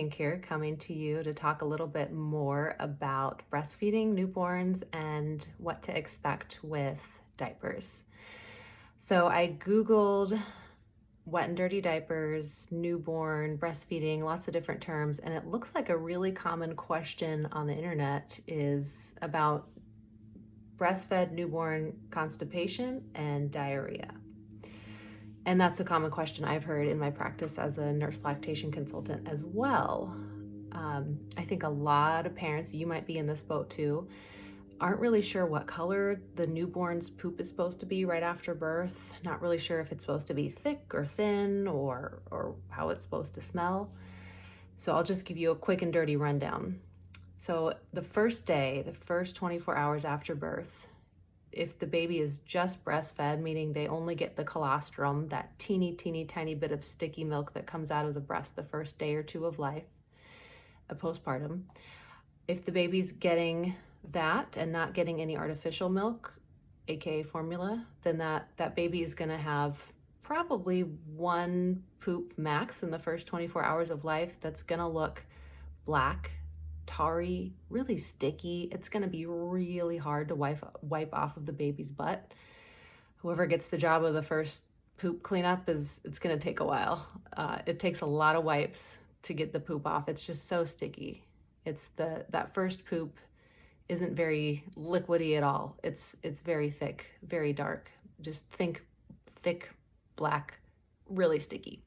Pink here, coming to you to talk a little bit more about breastfeeding newborns and what to expect with diapers. So I Googled wet and dirty diapers, newborn, breastfeeding, lots of different terms, and it looks like a really common question on the internet is about breastfed newborn constipation and diarrhea. And that's a common question I've heard in my practice as a nurse lactation consultant as well. I think a lot of parents, you might be in this boat too, aren't really sure what color the newborn's poop is supposed to be right after birth. Not really sure if it's supposed to be thick or thin or how it's supposed to smell. So I'll just give you a quick and dirty rundown. So the first day, the first 24 hours after birth, if the baby is just breastfed, meaning they only get the colostrum, that teeny tiny bit of sticky milk that comes out of the breast the first day or two of life, postpartum. If the baby's getting that and not getting any artificial milk, aka formula, then that baby is gonna have probably one poop max in the first 24 hours of life that's gonna look black, tarry, really sticky. It's going to be really hard to wipe off of the baby's butt. Whoever gets the job of the first poop cleanup it's going to take a while. It takes a lot of wipes to get the poop off. It's just so sticky. That first poop isn't very liquidy at all. It's very thick, very dark. Just think thick, black, really sticky.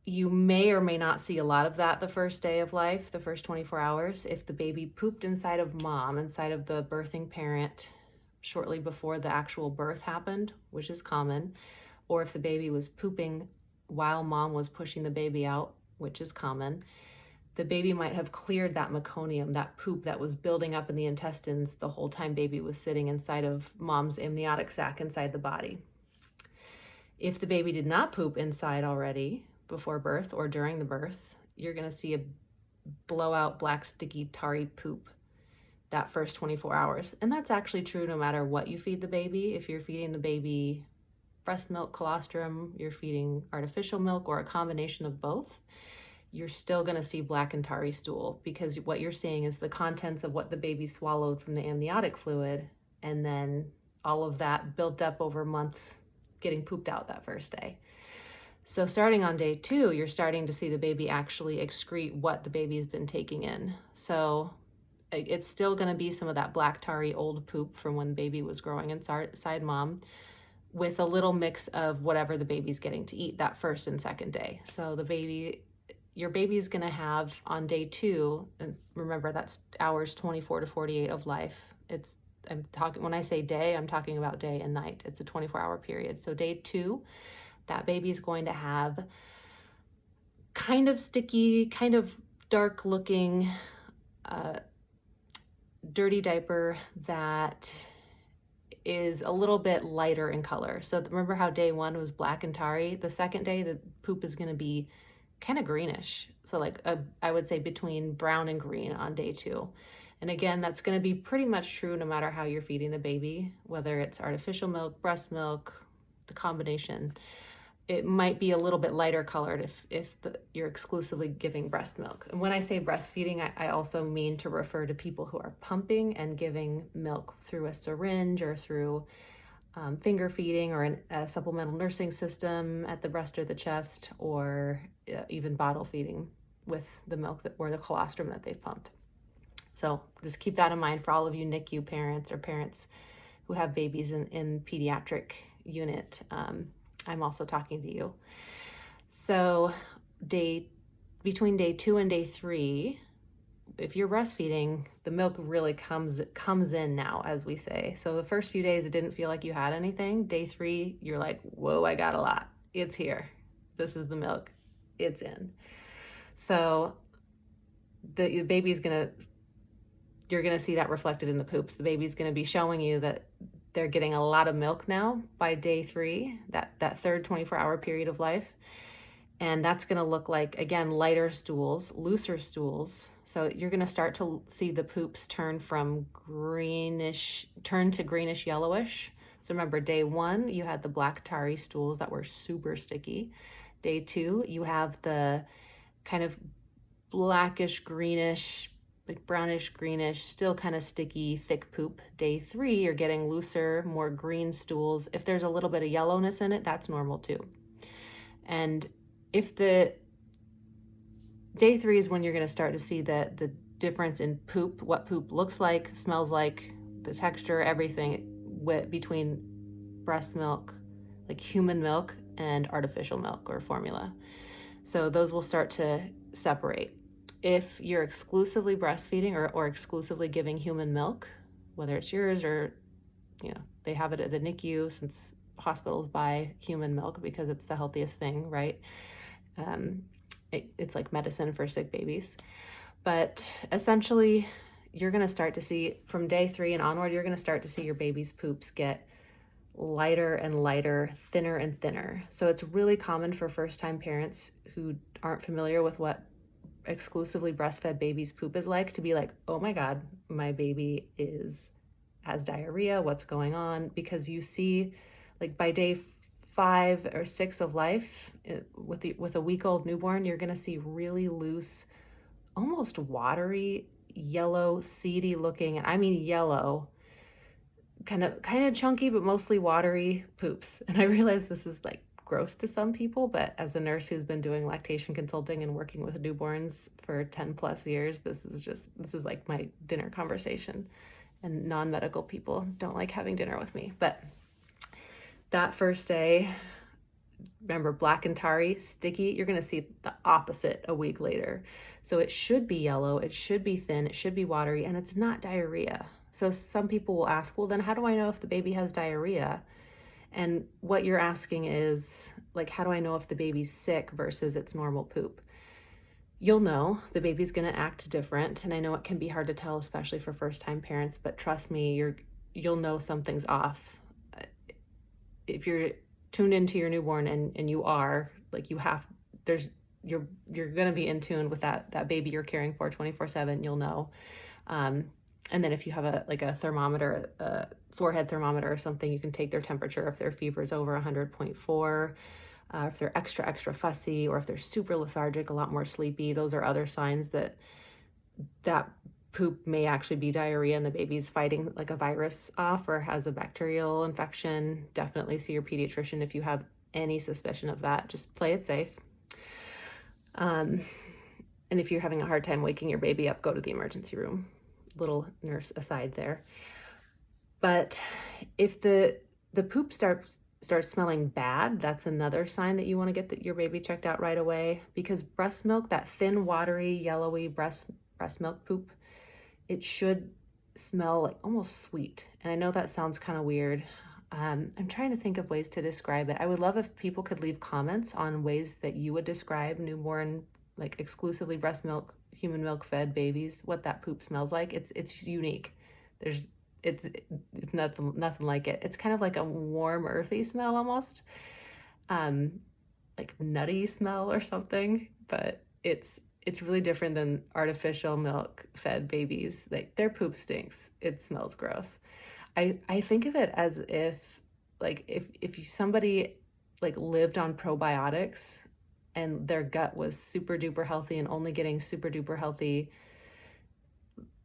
You may or may not see a lot of that the first day of life, the first 24 hours. If the baby pooped inside of mom, inside of the birthing parent, shortly before the actual birth happened, which is common, or if the baby was pooping while mom was pushing the baby out, which is common, the baby might have cleared that meconium, that poop that was building up in the intestines the whole time baby was sitting inside of mom's amniotic sac inside the body. If the baby did not poop inside already, before birth or during the birth, you're gonna see a blowout black sticky tarry poop that first 24 hours. And that's actually true no matter what you feed the baby. If you're feeding the baby breast milk, colostrum, you're feeding artificial milk, or a combination of both, you're still gonna see black and tarry stool, because what you're seeing is the contents of what the baby swallowed from the amniotic fluid, and then all of that built up over months getting pooped out that first day. So starting on day 2, you're starting to see the baby actually excrete what the baby's been taking in. So it's still gonna be some of that black tarry old poop from when the baby was growing inside mom, with a little mix of whatever the baby's getting to eat that first and second day. So your baby's gonna have on day 2, and remember that's hours 24 to 48 of life. When I say day, I'm talking about day and night. It's a 24-hour period. So day 2, that baby's going to have kind of sticky, kind of dark looking, dirty diaper that is a little bit lighter in color. So remember how day 1 was black and tarry? The second day, the poop is gonna be kind of greenish. So I would say between brown and green on day 2. And again, that's gonna be pretty much true no matter how you're feeding the baby, whether it's artificial milk, breast milk, the combination. It might be a little bit lighter colored if you're exclusively giving breast milk. And when I say breastfeeding, I also mean to refer to people who are pumping and giving milk through a syringe or through finger feeding or a supplemental nursing system at the breast or the chest, or even bottle feeding with the milk or the colostrum that they've pumped. So just keep that in mind for all of you NICU parents or parents who have babies in pediatric unit. I'm also talking to you. So between day 2 and day 3, if you're breastfeeding, the milk really comes in now, as we say. So the first few days, it didn't feel like you had anything. Day 3, you're like, whoa, I got a lot. It's here. This is the milk. It's in. So the baby's you're gonna see that reflected in the poops. The baby's gonna be showing you that they're getting a lot of milk now by day 3, that third 24-hour period of life. And that's gonna look like, again, lighter stools, looser stools. So you're gonna start to see the poops turn to greenish yellowish. So remember, day 1, you had the black tarry stools that were super sticky. Day 2, you have the kind of blackish, greenish, like brownish, greenish, still kind of sticky, thick poop. Day 3, you're getting looser, more green stools. If there's a little bit of yellowness in it, that's normal too. And if the day 3 is when you're going to start to see the difference in poop, what poop looks like, smells like, the texture, everything between breast milk, like human milk, and artificial milk or formula. So those will start to separate. If you're exclusively breastfeeding or exclusively giving human milk, whether it's yours or, they have it at the NICU, since hospitals buy human milk because it's the healthiest thing, right? It's like medicine for sick babies. But essentially, you're going to start to see from day 3 and onward, you're going to start to see your baby's poops get lighter and lighter, thinner and thinner. So it's really common for first-time parents who aren't familiar with what exclusively breastfed baby's poop is like to be like, oh my God, my baby has diarrhea, what's going on? Because you see, like by day 5 or 6 of life, with a week-old newborn, you're going to see really loose, almost watery, yellow, seedy looking, and I mean yellow, kind of chunky, but mostly watery poops. And I realize this is like gross to some people, but as a nurse who's been doing lactation consulting and working with newborns for 10 plus years, this is like my dinner conversation. And non-medical people don't like having dinner with me. But that first day, remember, black and tarry, sticky, you're going to see the opposite a week later. So it should be yellow, it should be thin, it should be watery, and it's not diarrhea. So some people will ask, well, then how do I know if the baby has diarrhea? And what you're asking is, like, how do I know if the baby's sick versus its normal poop? You'll know the baby's going to act different. And I know it can be hard to tell, especially for first-time parents, but trust me, you'll know something's off. If you're tuned into your newborn and you are, like, you're going to be in tune with that baby you're caring for 24/7, you'll know. And then if you have a thermometer, a forehead thermometer or something, you can take their temperature if their fever is over 100.4, if they're extra fussy, or if they're super lethargic, a lot more sleepy. Those are other signs that poop may actually be diarrhea and the baby's fighting like a virus off or has a bacterial infection. Definitely see your pediatrician if you have any suspicion of that. Just play it safe. And if you're having a hard time waking your baby up, go to the emergency room. Little nurse aside there. But if the poop starts smelling bad, that's another sign that you want to get your baby checked out right away, because breast milk, that thin, watery, yellowy breast milk poop, it should smell like almost sweet. And I know that sounds kind of weird. I'm trying to think of ways to describe it. I would love if people could leave comments on ways that you would describe newborn, like exclusively breast milk, human milk fed babies, what that poop smells like. It's unique. It's nothing like it. It's kind of like a warm, earthy smell almost, like nutty smell or something, but it's really different than artificial milk fed babies. Like, their poop stinks. It smells gross. I think of it as if somebody like lived on probiotics and their gut was super duper healthy and only getting super duper healthy,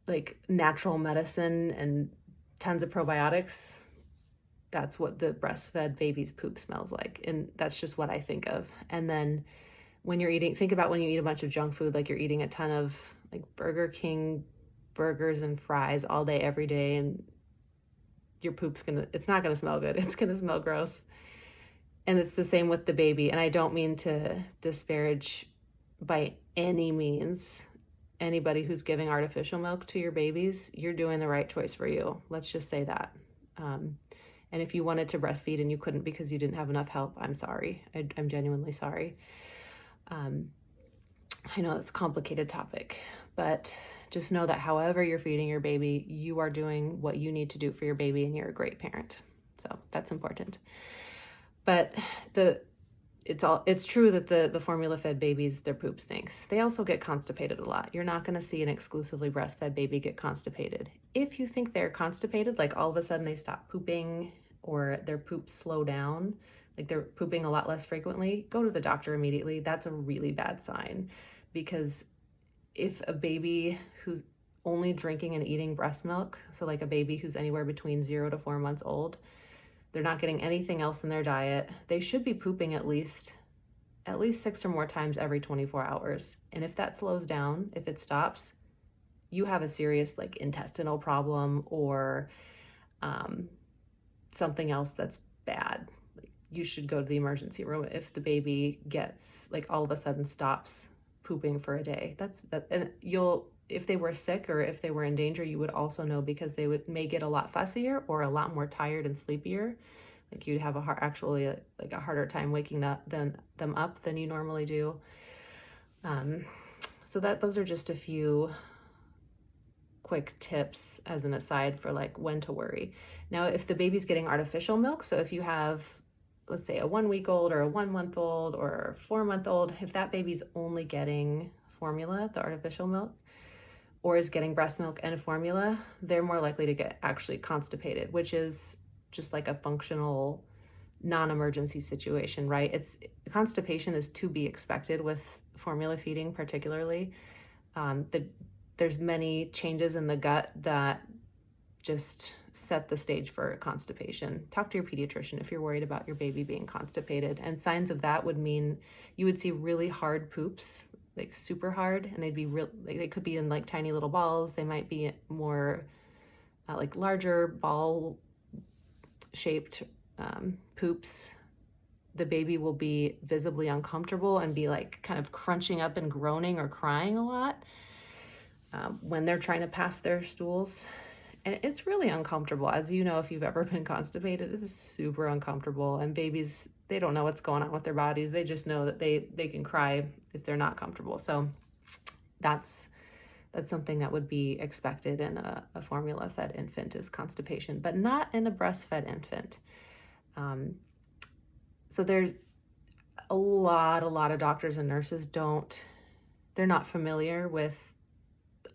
like, natural medicine and tons of probiotics. That's what the breastfed baby's poop smells like. And that's just what I think of. And then think about when you eat a bunch of junk food, like you're eating a ton of like Burger King burgers and fries all day, every day, and your poop's it's not gonna smell good. It's gonna smell gross. And it's the same with the baby. And I don't mean to disparage by any means anybody who's giving artificial milk to your babies. You're doing the right choice for you. Let's just say that. And if you wanted to breastfeed and you couldn't because you didn't have enough help, I'm sorry. I'm genuinely sorry. I know it's a complicated topic, but just know that however you're feeding your baby, you are doing what you need to do for your baby, and you're a great parent. So that's important. But it's true that the formula-fed babies, their poop stinks. They also get constipated a lot. You're not going to see an exclusively breastfed baby get constipated. If you think they're constipated, like all of a sudden they stop pooping or their poops slow down, like they're pooping a lot less frequently, go to the doctor immediately. That's a really bad sign, because if a baby who's only drinking and eating breast milk, so like a baby who's anywhere between 0 to 4 months old, they're not getting anything else in their diet, they should be pooping at least 6 or more times every 24 hours. And if that slows down, if it stops, you have a serious like intestinal problem or something else that's bad. You should go to the emergency room if the baby gets like all of a sudden stops pooping for a day. And if they were sick or if they were in danger, you would also know, because they may get a lot fussier or a lot more tired and sleepier. Like you'd have a harder time waking them up than you normally do. So those are just a few quick tips as an aside for like when to worry. Now, if the baby's getting artificial milk, so if you have, let's say, a 1 week old or a 1 month old or a 4 month old, if that baby's only getting formula, the artificial milk, or is getting breast milk and formula, they're more likely to get actually constipated, which is just like a functional non-emergency situation, right? Constipation is to be expected with formula feeding, particularly. There's many changes in the gut that just set the stage for constipation. Talk to your pediatrician if you're worried about your baby being constipated. And signs of that would mean you would see really hard poops, like super hard, and they'd be they could be in like tiny little balls. They might be more like larger ball shaped poops. The baby will be visibly uncomfortable and be like kind of crunching up and groaning or crying a lot when they're trying to pass their stools. And it's really uncomfortable. As you know, if you've ever been constipated, it's super uncomfortable. And babies, they don't know what's going on with their bodies. They just know that they can cry if they're not comfortable. So that's something that would be expected in a formula-fed infant, is constipation, but not in a breastfed infant. So there's a lot of doctors and nurses they're not familiar with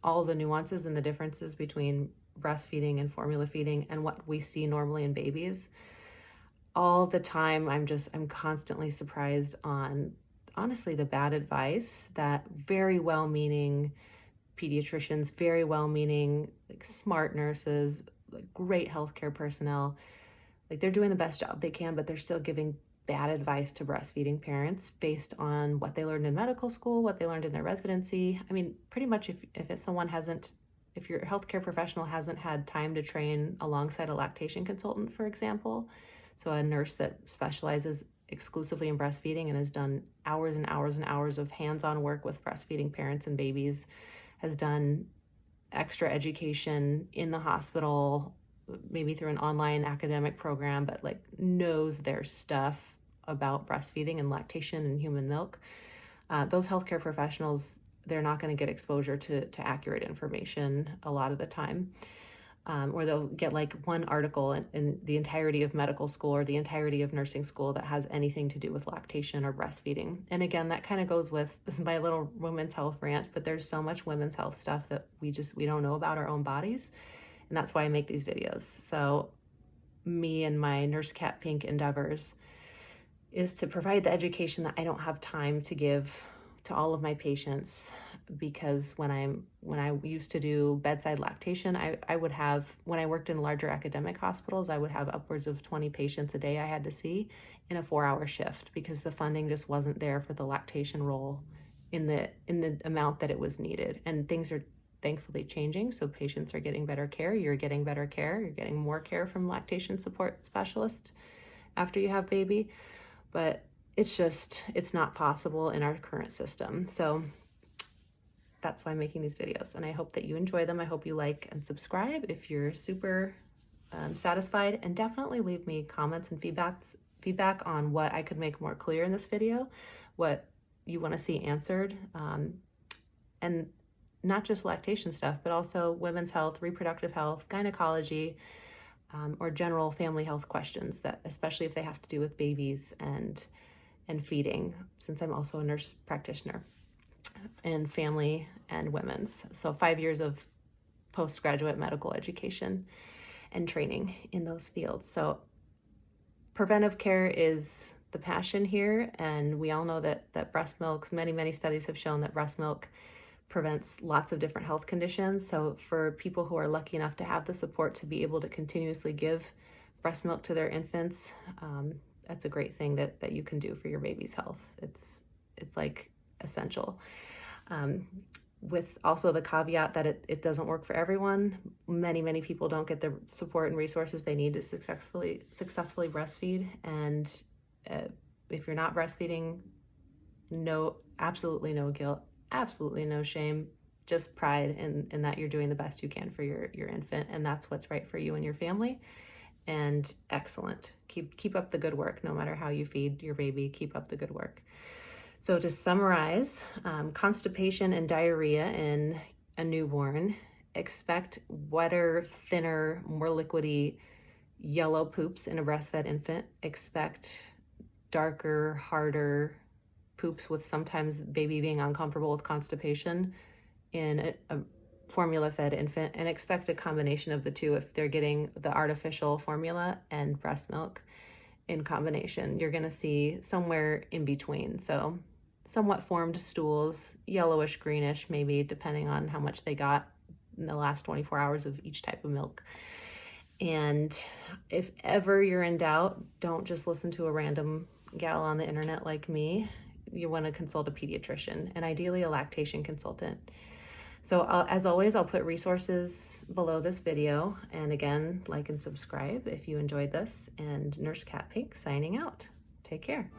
all the nuances and the differences between breastfeeding and formula feeding and what we see normally in babies. All the time, I'm constantly surprised on, honestly, the bad advice that very well-meaning pediatricians, very well-meaning, like smart nurses, like great healthcare personnel, like they're doing the best job they can, but they're still giving bad advice to breastfeeding parents based on what they learned in medical school, what they learned in their residency. I mean, pretty much if your healthcare professional hasn't had time to train alongside a lactation consultant, for example, so a nurse that specializes exclusively in breastfeeding and has done hours and hours and hours of hands-on work with breastfeeding parents and babies, has done extra education in the hospital, maybe through an online academic program, but like knows their stuff about breastfeeding and lactation and human milk. Those healthcare professionals, they're not going to get exposure to accurate information a lot of the time. Or they'll get like one article in the entirety of medical school or the entirety of nursing school that has anything to do with lactation or breastfeeding. And again, that kind of goes with, this is my little women's health rant, but there's so much women's health stuff that we don't know about our own bodies. And that's why I make these videos. So me and my Nurse Cat Pink endeavors is to provide the education that I don't have time to give to all of my patients, because when I used to do bedside lactation, I would have, when I worked in larger academic hospitals, I would have upwards of 20 patients a day I had to see in a 4-hour shift, because the funding just wasn't there for the lactation role in the amount that it was needed. And things are thankfully changing, so patients are getting better care, you're getting better care, you're getting more care from lactation support specialists after you have baby, but it's not possible in our current system. So that's why I'm making these videos, and I hope that you enjoy them. I hope you like and subscribe if you're super satisfied, and definitely leave me comments and feedback on what I could make more clear in this video, what you want to see answered, and not just lactation stuff, but also women's health, reproductive health, gynecology, or general family health questions, that especially if they have to do with babies and feeding, since I'm also a nurse practitioner, and family and women's. So 5 years of postgraduate medical education and training in those fields. So preventive care is the passion here, and we all know that breast milk, many studies have shown that breast milk prevents lots of different health conditions. So for people who are lucky enough to have the support to be able to continuously give breast milk to their infants, that's a great thing that you can do for your baby's health. It's like essential. With also the caveat that it doesn't work for everyone. Many people don't get the support and resources they need to successfully breastfeed. And if you're not breastfeeding, absolutely no guilt, absolutely no shame, just pride in that you're doing the best you can for your infant, and that's what's right for you and your family. And excellent. Keep up the good work. No matter how you feed your baby, keep up the good work. So to summarize, constipation and diarrhea in a newborn, expect wetter, thinner, more liquidy, yellow poops in a breastfed infant. Expect darker, harder poops with sometimes baby being uncomfortable with constipation in a formula-fed infant, and expect a combination of the two if they're getting the artificial formula and breast milk in combination. You're gonna see somewhere in between. So somewhat formed stools, yellowish, greenish, maybe depending on how much they got in the last 24 hours of each type of milk. And if ever you're in doubt, don't just listen to a random gal on the internet like me. You want to consult a pediatrician, and ideally a lactation consultant. So as always, I'll put resources below this video. And again, like and subscribe if you enjoyed this. And Nurse Cat Pink signing out. Take care.